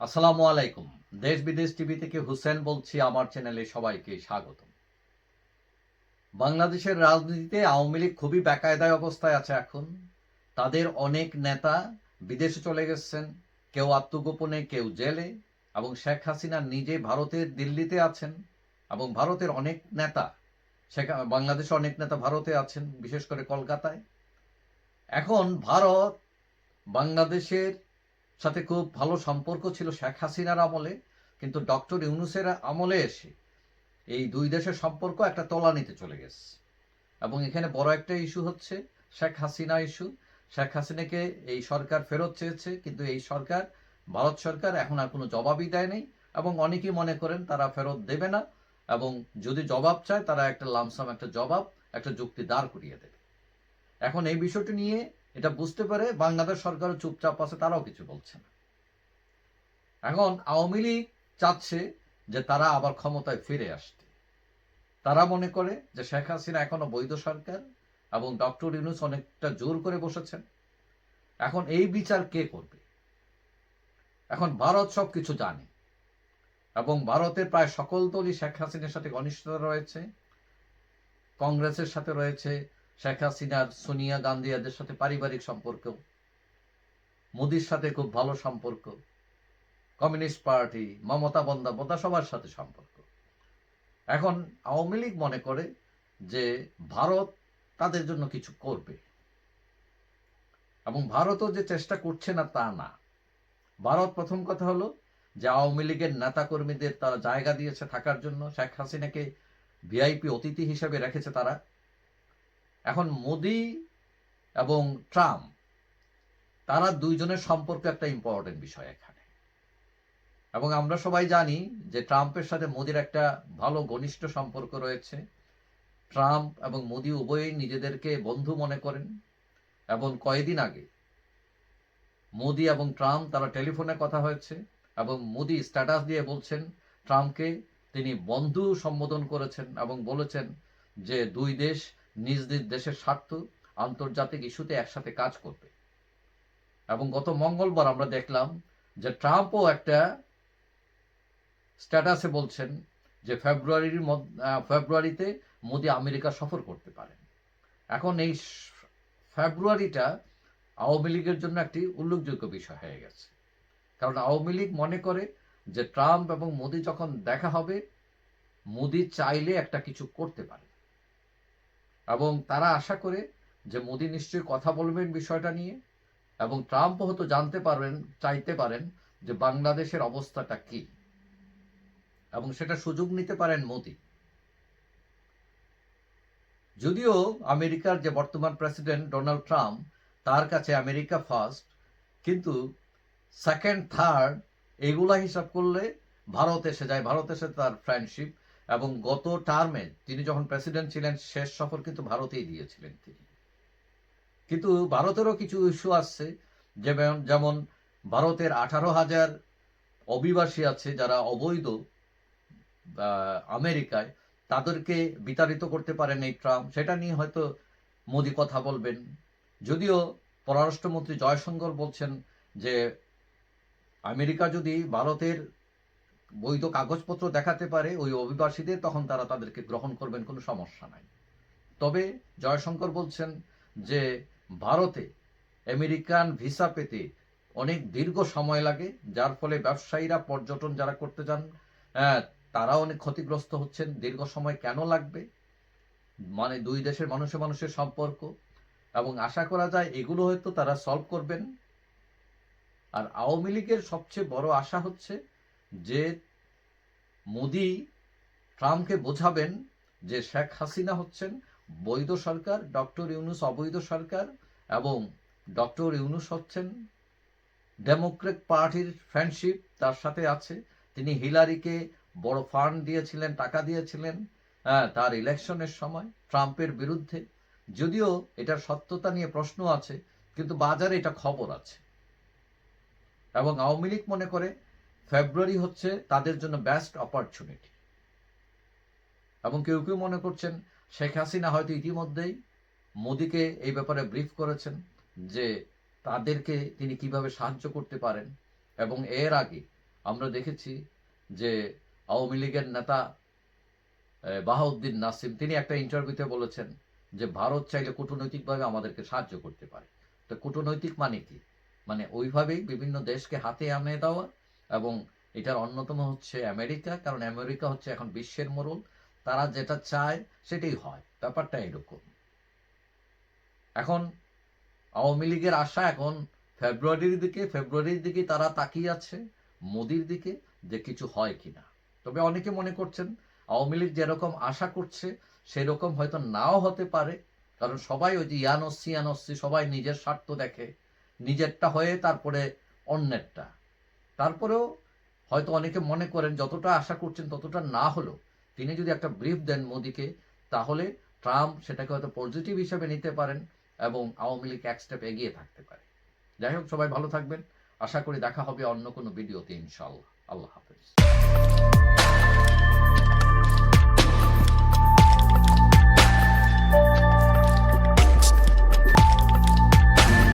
আসসালামু আলাইকুম। দেশ বিদেশ টিভি থেকে হুসেন বলছি। আমার চ্যানেলে সবাইকে স্বাগত। বাংলাদেশের রাজনীতিতে আওয়ামী লীগ খুবই বেকায়দায় অবস্থায় আছে এখন। তাদের অনেক নেতা বিদেশে চলে গেছেন, কেউ আত্মগোপনে, কেউ জেলে, এবং শেখ হাসিনা নিজে ভারতের দিল্লিতে আছেন। এবং ভারতের অনেক নেতা, বাংলাদেশে অনেক নেতা ভারতে আছেন, বিশেষ করে কলকাতায়। এখন ভারত বাংলাদেশের সাথে খুব ভালো সম্পর্ক ছিল শেখ হাসিনার আমলে, কিন্তু ডক্টর ইউনূসের আমলে এসে এই দুই দেশের সম্পর্ক একটা তলানিতে চলে গেছে। এবং এখানে বড় একটা ইস্যু হচ্ছে শেখ হাসিনা ইস্যু। শেখ হাসিনাকে এই সরকার ফেরত চেয়েছে, কিন্তু এই সরকার, ভারত সরকার, এখন আর কোনো জবাবই দেয় নাই। এবং অনেকেই মনে করেন তারা ফেরত দেবে না, এবং যদি জবাব চায় তারা একটা লামসাম একটা জবাব, একটা যুক্তি দাঁড় করিয়ে দেবে। এখন এই বিষয়টি নিয়ে এটা বুঝতে পারে বাংলাদেশ সরকারও চুপচাপ আছে, তারাও কিছু বলছে না। এখন আওয়ামী লীগ চাচ্ছে যে তারা আবার ক্ষমতায় ফিরে আসতে। তারা মনে করে যে শেখ হাসিনা এখনো বৈধ সরকার, এবং ডক্টর ইউনূস অনেকটা জোর করে বসেছেন। এখন এই বিচার কে করবে? এখন ভারত সবকিছু জানে, এবং ভারতের প্রায় সকল দলই শেখ হাসিনার সাথে ঘনিষ্ঠতা রয়েছে। কংগ্রেসের সাথে রয়েছে শেখ হাসিনার সোনিয়া গান্ধী, এদের সাথে পারিবারিক সম্পর্ক। মোদির সাথে খুব ভালো সম্পর্ক। কমিউনিস্ট পার্টি, মমতা বন্দ্যোপাধ্যায়, সবার সাথে সম্পর্ক। এখন আওয়ামী লীগ মনে করে যে ভারত তাদের জন্য কিছু করবে, এবং ভারতও যে চেষ্টা করছে না তা না। ভারত প্রথম কথা হলো যে আওয়ামী লীগের নেতাকর্মীদের তারা জায়গা দিয়েছে থাকার জন্য, শেখ হাসিনাকে ভিআইপি অতিথি হিসেবে রেখেছে তারা। এখন মোদি এবং ট্রাম্প, তারা দুইজনের সম্পর্ক একটা ইম্পর্টেন্ট বিষয় এখানে। এবং আমরা সবাই জানি যে ট্রাম্পের সাথে মোদির একটা ভালো ঘনিষ্ঠ সম্পর্ক রয়েছে। ট্রাম্প এবং মোদি উভয়ই নিজেদেরকে বন্ধু মনে করেন, এবং কয়েকদিন আগে মোদি এবং ট্রাম্প তারা টেলিফোনে কথা হয়েছে, এবং মোদি স্ট্যাটাস দিয়ে বলছেন ট্রাম্পকে তিনি বন্ধু সম্বোধন করেছেন, এবং বলেছেন যে দুই দেশ নিজ নিজ দেশের স্বার্থ, আন্তর্জাতিক ইস্যুতে একসাথে কাজ করবে। এবং গত মঙ্গলবার আমরা দেখলাম যে ট্রাম্পও একটা স্ট্যাটাসে বলছেন যে ফেব্রুয়ারিতে মোদি আমেরিকা সফর করতে পারেন। এখন এই ফেব্রুয়ারিটা আওয়ামী লীগের জন্য একটি উল্লেখযোগ্য বিষয় হয়ে গেছে। কারণ আওয়ামী লীগ মনে করে যে ট্রাম্প এবং মোদি যখন দেখা হবে, মোদি চাইলে একটা কিছু করতে পারে, এবং তারা আশা করে যে মোদি নিশ্চয়ই কথা বলবেন বিষয়টা নিয়ে, এবং ট্রাম্পও হয়তো জানতে পারবেন, চাইতে পারেন যে বাংলাদেশের অবস্থাটা কি, এবং সেটা সুযোগ নিতে পারেন মোদি। যদিও আমেরিকার যে বর্তমান প্রেসিডেন্ট ডোনাল্ড ট্রাম্প, তার কাছে আমেরিকা ফার্স্ট, কিন্তু সেকেন্ড থার্ড এগুলা হিসাব করলে ভারত এসে যায়। ভারত এসে তার ফ্রেন্ডশিপ, এবং গত টার্মে তিনি যখন প্রেসিডেন্ট ছিলেন শেষ সফর কিন্তু ভারতেই দিয়েছিলেন তিনি। কিন্তু ভারতেরও কিছু ইস্যু আসছে, যেমন ভারতের 18,000 অভিবাসী আছে যারা অবৈধ আমেরিকায়, তাদেরকে বিতাড়িত করতে পারেন এই ট্রাম্প, সেটা নিয়ে হয়তো মোদি কথা বলবেন। যদিও পররাষ্ট্রমন্ত্রী জয়শঙ্কর বলছেন যে আমেরিকা যদি ভারতের বৈধ কাগজপত্র দেখাতে পারে ওই অভিবাসীদের, তখন তারা তাদেরকে গ্রহণ করবেন, কোনো সমস্যা নাই। তবে জয়শঙ্কর বলছেন যে ভারতে আমেরিকান ভিসা পেতে অনেক দীর্ঘ সময় লাগে, যার ফলে ব্যবসায়ীরা, পর্যটন যারা করতে যান, তারা অনেক ক্ষতিগ্রস্ত হচ্ছেন। দীর্ঘ সময় কেন লাগবে? মানে দুই দেশের মানুষের মানুষের সম্পর্ক, এবং আশা করা যায় এগুলো হয়তো তারা সলভ করবেন। আর আওয়ামী লীগের সবচেয়ে বড় আশা হচ্ছে যে মোদি ট্রাম্পকে বোঝাবেন যে শেখ হাসিনা হচ্ছেন বৈধ সরকার, ডক্টর ইউনূস অবৈধ সরকার, এবং ডক্টর ইউনূস হচ্ছেন ডেমোক্রেট পার্টির ফ্রেন্ডশিপ তার সাথে আছে। তিনি হিলারিকে বড় ফান্ড দিয়েছিলেন, টাকা দিয়েছিলেন তার ইলেকশনের সময় ট্রাম্পের বিরুদ্ধে। যদিও এটার সত্যতা নিয়ে প্রশ্ন আছে, কিন্তু বাজারে এটা খবর আছে। এবং আওয়ামী লীগ মনে করে ফেব্রুয়ারি হচ্ছে তাদের জন্য বেস্ট অপরচুনিটি। এবং কেউ কেউ মনে করছেন শেখ হাসিনা হয়তো ইতিমধ্যেই মোদিকে এই ব্যাপারে ব্রিফ করেছেন যে তাদেরকে তিনি কিভাবে সাহায্য করতে পারেন, এবং এর আগে আমরা দেখেছি যে আওয়ামী লীগের নেতা বাহাউদ্দিন নাসিম তিনি একটা ইন্টারভিউতে বলেছেন যে ভারত চাইলে কূটনৈতিকভাবে আমাদেরকে সাহায্য করতে পারে। তো কূটনৈতিক মানে কি? মানে ওইভাবেই বিভিন্ন দেশকে হাতে আনে দেওয়া, এবং এটার অন্যতম হচ্ছে আমেরিকা, কারণ আমেরিকা হচ্ছে এখন বিশ্বের মোড়ল, তারা যেটা চায় সেটাই হয়, ব্যাপারটা এরকম। এখন আওয়ামী লীগের আশা এখন ফেব্রুয়ারির দিকে তারা তাকিয়ে আছে মোদির দিকে, যে কিছু হয় কিনা। তবে অনেকে মনে করছেন আওয়ামী লীগ যেরকম আশা করছে সেরকম হয়তো নাও হতে পারে, কারণ সবাই ওই যে ইয়ানসি সবাই নিজের স্বার্থ দেখে, নিজেরটা হয়ে তারপরে অন্যেরটা। তারপরেও হয়তো অনেকে মনে করেন যতটা আশা করছেন ততটা না হলেও তিনি যদি একটা ব্রিফ দেন মোদিকে, তাহলে ট্রাম্প সেটাকে হয়তো পজিটিভ হিসেবে নিতে পারেন এবং আওয়ামী লীগ এক স্টেপ এগিয়ে থাকতে পারে। যাই হোক, সবাই ভালো থাকবেন। আশা করি দেখা হবে অন্য কোনো ভিডিওতে ইনশাআল্লাহ। আল্লাহ হাফেজ।